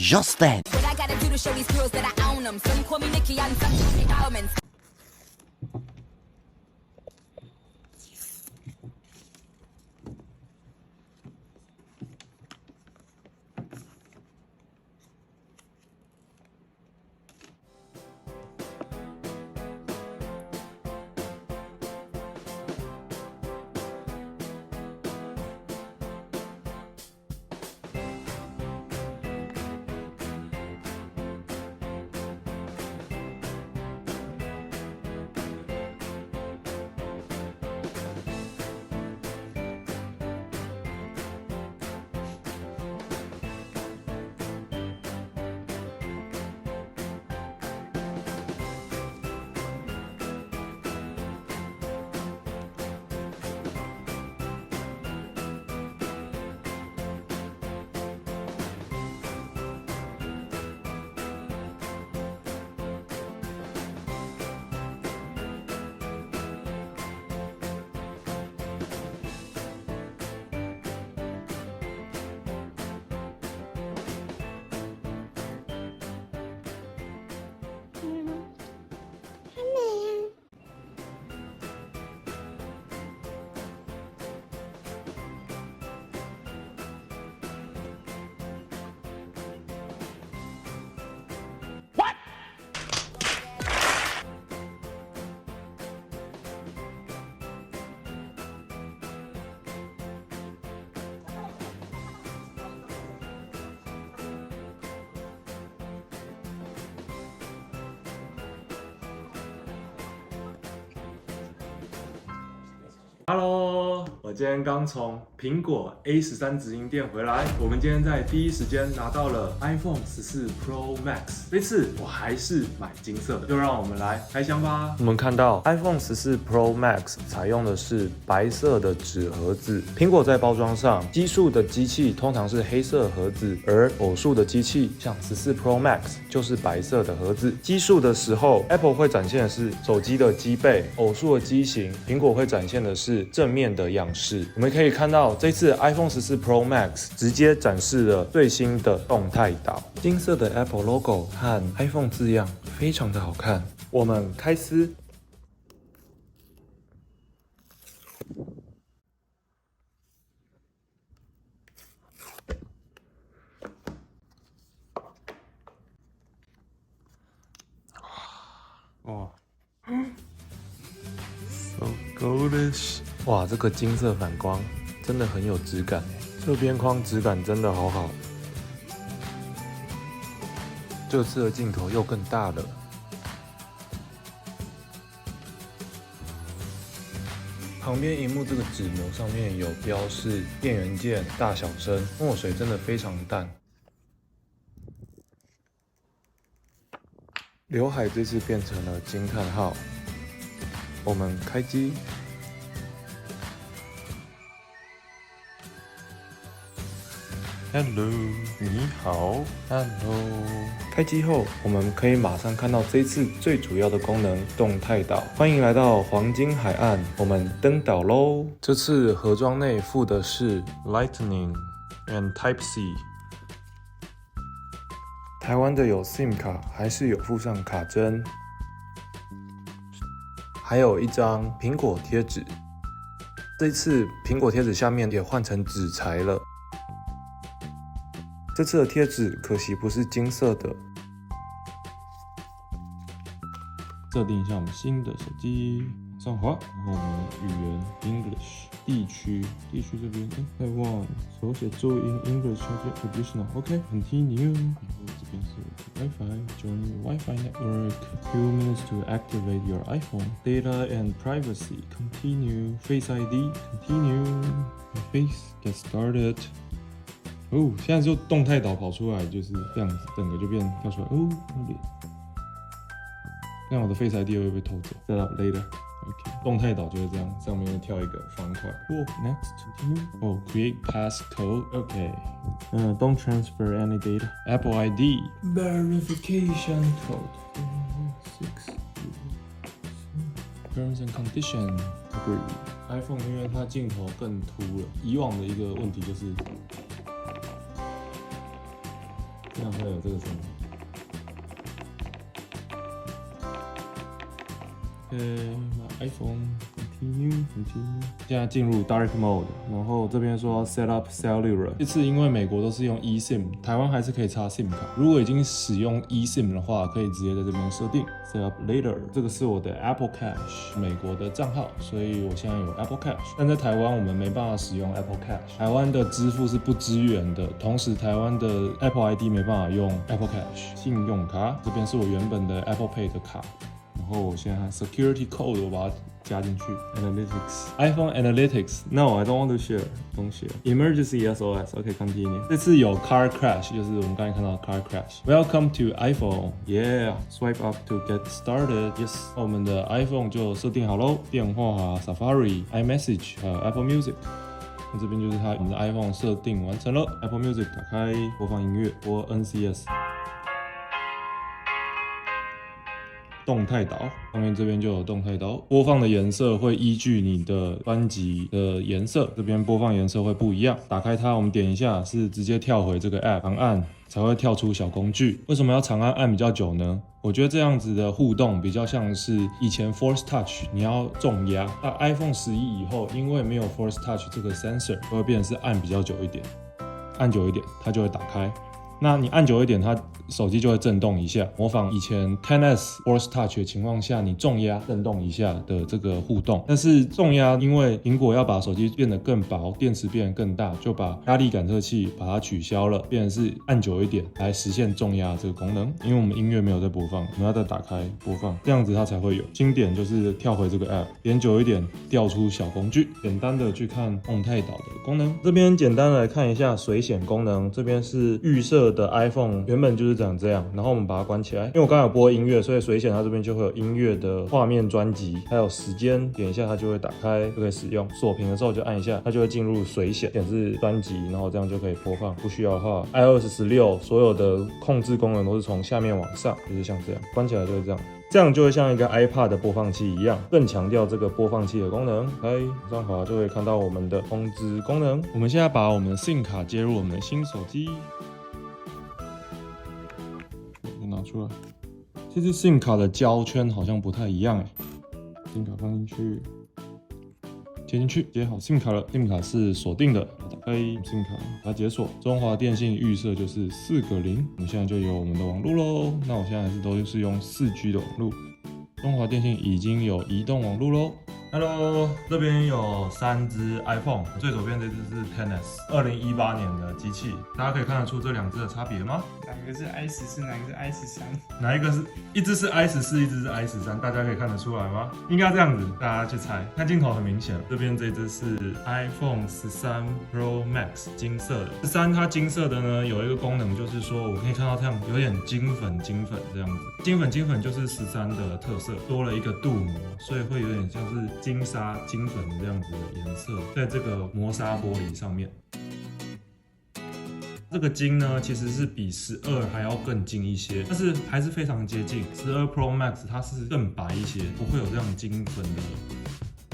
just then. What I gotta do to show these girls that I own them. Some call me Nicki, I'm some call me Diamonds. ，Hello，我今天刚从苹果 A13直营店回来。我们今天在第一时间拿到了 iPhone 14 Pro Max， 这次我还是买金色的，就让我们来开箱吧。我们看到 iPhone 14 Pro Max 采用的是白色的纸盒子，苹果在包装上，奇数的机器通常是黑色盒子，而偶数的机器像14 Pro Max 就是白色的盒子。奇数的时候 ，Apple 会展现的是手机的机背，偶数的机型，苹果会展现的是正面的样式。我们可以看到这次 iPhone 14 Pro Max 直接展示了最新的动态岛，金色的 Apple logo 和 iPhone 字样非常的好看。我们开撕。哇 ，so goldish！ 哇，这个金色反光真的很有质感耶，这边框质感真的好好。这次的镜头又更大了。旁边荧幕这个纸膜上面有标示电源键、大小声，墨水真的非常淡。刘海这次变成了惊叹号。我们开机。Hello， 你好。Hello。开机后，我们可以马上看到这次最主要的功能——动态岛。欢迎来到黄金海岸，我们登岛喽！这次盒装内附的是 Lightning and Type-C。台湾的有 SIM 卡，还是有附上卡针，还有一张苹果贴纸。这次苹果贴纸下面也换成纸材了。这次的贴纸可惜不是金色的。设定一下我们新的手机，上滑，然后我们语言 English， 地区这边Taiwan， 手写注音 English Additional，OK， Continue， 然后这边是 Wi-Fi， Join Wi-Fi Network， Few minutes to activate your iPhone Data and Privacy， Continue Face ID， Continue Face Get Started。哦，现在就动态岛跑出来，就是这样子，整个就变跳出来。哦，那里，看我的 Face ID 会被偷走。Set up later。OK， 动态岛就是这样，上面会跳一个方块。哦 ，Next，Continue。哦 ，Create passcode。OK。Don't transfer any data。Apple ID。Verification code。Terms and condition。Agree。iPhone 因为它镜头更凸了，以往的一个问题就是。这样会有这个声音。iPhone continue。现在进入 Dark Mode， 然后这边说 Set up Cellular。这次因为美国都是用 eSIM， 台湾还是可以插 SIM 卡。如果已经使用 eSIM 的话，可以直接在这边设定 Set up Later。这个是我的 Apple Cash 美国的账号，所以我现在有 Apple Cash。但在台湾我们没办法使用 Apple Cash， 台湾的支付是不支援的，同时台湾的 Apple ID 没办法用 Apple Cash。信用卡这边是我原本的 Apple Pay 的卡。然后我现在 security code 我把它加进去 ，Analytics iPhone Analytics No I don't want to share don't share Emergency SOS OK continue 这次有 car crash 就是我们刚才看到的 car crash Welcome to iPhone Yeah swipe up to get started Yes 那我们的 iPhone 就设定好喽，电话、Safari iMessage 还有 Apple Music。那这边就是我们的 iPhone 设定完成了 Apple Music 打开播放音乐，播 NCS。动态岛上面这边就有动态岛，播放的颜色会依据你的专辑的颜色，这边播放颜色会不一样。打开它，我们点一下是直接跳回这个 app， 长按才会跳出小工具。为什么要长按比较久呢？我觉得这样子的互动比较像是以前 Force Touch， 你要重压。那 iPhone 11以后，因为没有 Force Touch 这个 sensor， 就会变成是按比较久一点，按久一点它就会打开。那你按久一点，它手机就会震动一下，模仿以前 10S Force Touch 的情况下，你重压震动一下的这个互动。但是重压，因为苹果要把手机变得更薄，电池变得更大，就把压力感测器把它取消了，变成是按久一点来实现重压这个功能。因为我们音乐没有在播放，我们要再打开播放，这样子它才会有。经典就是跳回这个 app， 点久一点，调出小工具，简单的去看动态岛的功能。这边简单的来看一下水显功能，这边是预设的 iPhone 原本就是长这样，然后我们把它关起来，因为我刚才有播音乐，所以水显它这边就会有音乐的画面专辑，还有时间，点一下它就会打开，就可以使用。锁屏的时候就按一下，它就会进入水显，显示专辑，然后这样就可以播放。不需要的话 ，iOS 16所有的控制功能都是从下面往上，就是像这样，关起来就是这样。这样就会像一个 iPad 的播放器一样，更强调这个播放器的功能。开往上滑就会看到我们的通知功能。我们现在把我们的 SIM 卡接入我们的新手机，拿出来。这支 SIM 卡的胶圈好像不太一样，SIM 卡放进去，接进去，接好 SIM 卡了。SIM 卡是锁定的，打开 SIM 卡，把它解锁。中华电信预设就是4个0，我们现在就有我们的网络喽。那我现在都是用4G 的网络。中华电信已经有移动网络喽。Hello， 这边有3只 iPhone， 最左边这只是 10S， 2018年的机器，大家可以看得出这2只的差别吗？哪个是 i14， 哪个是 i13？ 哪一个是？一只是 i14， 一只是 i13， 大家可以看得出来吗？应该这样子，大家去猜。看镜头很明显，这边这只是 iPhone 13 Pro Max 金色的。13它金色的呢，有一个功能就是说，我可以看到这样有点金粉这样子。金粉就是13的特色，多了一个镀膜，所以会有点像是金沙金粉这样子的颜色，在这个磨砂玻璃上面。这个金呢，其实是比12还要更金一些，但是还是非常接近。12 Pro Max 它是更白一些，不会有这样金粉的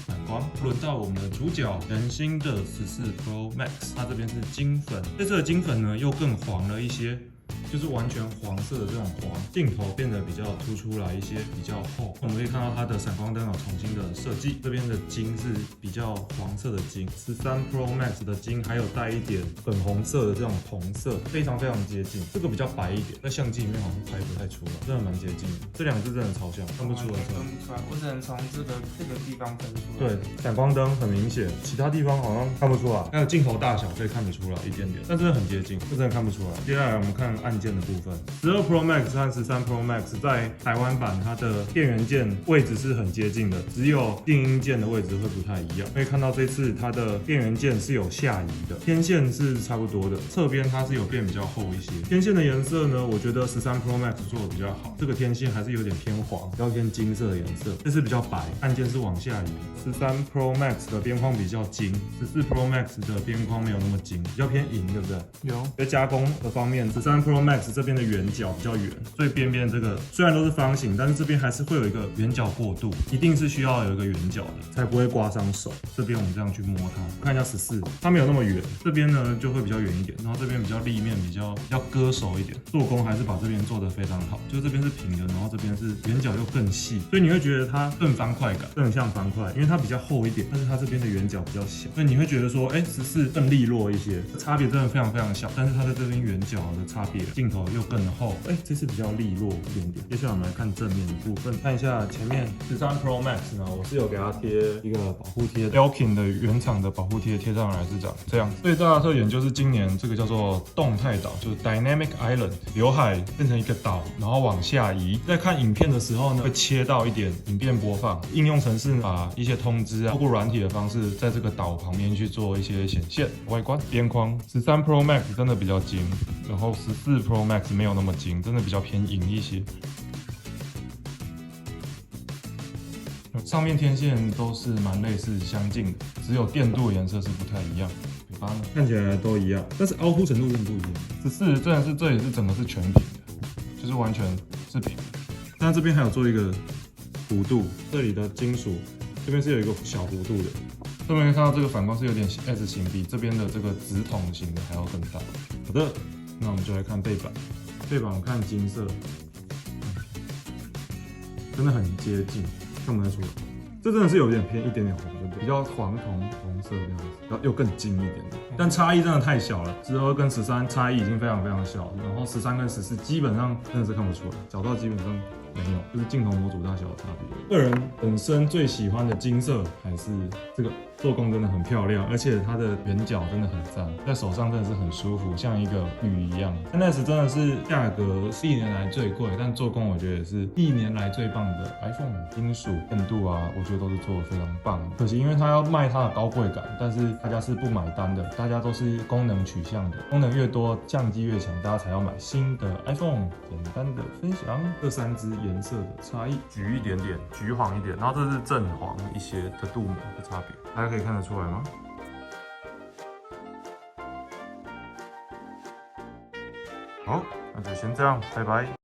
反光。轮到我们的主角，全新的14 Pro Max， 它这边是金粉，这次的金粉呢又更黄了一些。就是完全黄色的这种黄，镜头变得比较突出来一些，比较厚。我们可以看到它的闪光灯有重新的设计，这边的金是比较黄色的金，13 Pro Max 的金还有带一点粉红色的这种同色，非常接近。这个比较白一点，在相机里面好像拍不太出来，真的蛮接近的。这2只真的超像，看不出来。分不出来，我只能从这个地方分出来。对，闪光灯很明显，其他地方好像看不出来。还有镜头大小可以看得出来一点点，但真的很接近，这真的看不出来。接下来我们看按键的部分，12 Pro Max 和13 Pro Max 在台湾版它的电源键位置是很接近的，只有静音键的位置会不太一样。可以看到这次它的电源键是有下移的，天线是差不多的，侧边它是有变比较厚一些。天线的颜色呢，我觉得13 Pro Max 做的比较好，这个天线还是有点偏黄，比较偏金色的颜色，这次比较白，按键是往下移。13 Pro Max 的边框比较金，14 Pro Max 的边框没有那么金，比较偏银，对不对？有。在加工的方面，13 Pro Max 这边的圆角比较圆，最边边这个虽然都是方形，但是这边还是会有一个圆角过渡，一定是需要有一个圆角的，才不会刮伤手。这边我们这样去摸它，看一下14，它没有那么圆，这边呢就会比较圆一点，然后这边比较立面，比较割手一点。做工还是把这边做得非常好，就这边是平的，然后这边是圆角又更细，所以你会觉得它更方块感，更像方块，因为它比较厚一点，但是它这边的圆角比较小，所以你会觉得说，14更利落一些，差别真的非常非常小，但是它在这边圆角的差别，镜头又更厚，这次比较利落一点点。接下来我们来看正面的部分，看一下前面13 Pro Max 呢，我是有给它贴一个保护贴 ，Belkin 的原厂的保护贴贴上来是长这样。最大的特点就是今年这个叫做动态岛，就是 Dynamic Island， 刘海变成一个岛，然后往下移。在看影片的时候呢，会切到一点影片播放，应用程式把一些通知透过软体的方式，在这个岛旁边去做一些显现。外观边框13 Pro Max 真的比较精，然后14 Pro Max 没有那么精，真的比较偏银一些。上面天线都是蛮类似相近的，只有电镀颜色是不太一样。尾巴呢看起来都一样，但是凹凸程度真的不一样。14真的是这里是整个是全平的，就是完全是平的。但这边还有做一个弧度，这里的金属这边是有一个小弧度的。这边看到这个反光是有点 S 型，比这边的这个直筒型的还要更大。好的，那我们就来看背板。背板我看金色，真的很接近，看不太出来。这真的是有点偏一点点红，对不对？比较黄红色这样子，然后又更金一点点。但差异真的太小了，12跟13差异已经非常非常小了，然后13跟14基本上真的是看不出来，角度基本上没有，就是镜头模组大小的差别。个人本身最喜欢的金色还是这个。做工真的很漂亮，而且它的圆角真的很赞，在手上真的是很舒服，像一个玉一样。10S 真的是价格是1年来最贵，但做工我觉得也是1年来最棒的 iPhone。金属硬度啊，我觉得都是做得非常棒。可惜因为它要卖它的高贵感，但是大家是不买单的，大家都是功能取向的，功能越多，相机越强，大家才要买新的 iPhone。简单的分享这3支颜色的差异，橘一点点，橘黄一点，然后这是正黄一些的镀膜的差别。大家可以看得出来吗？好，那就先这样，拜拜。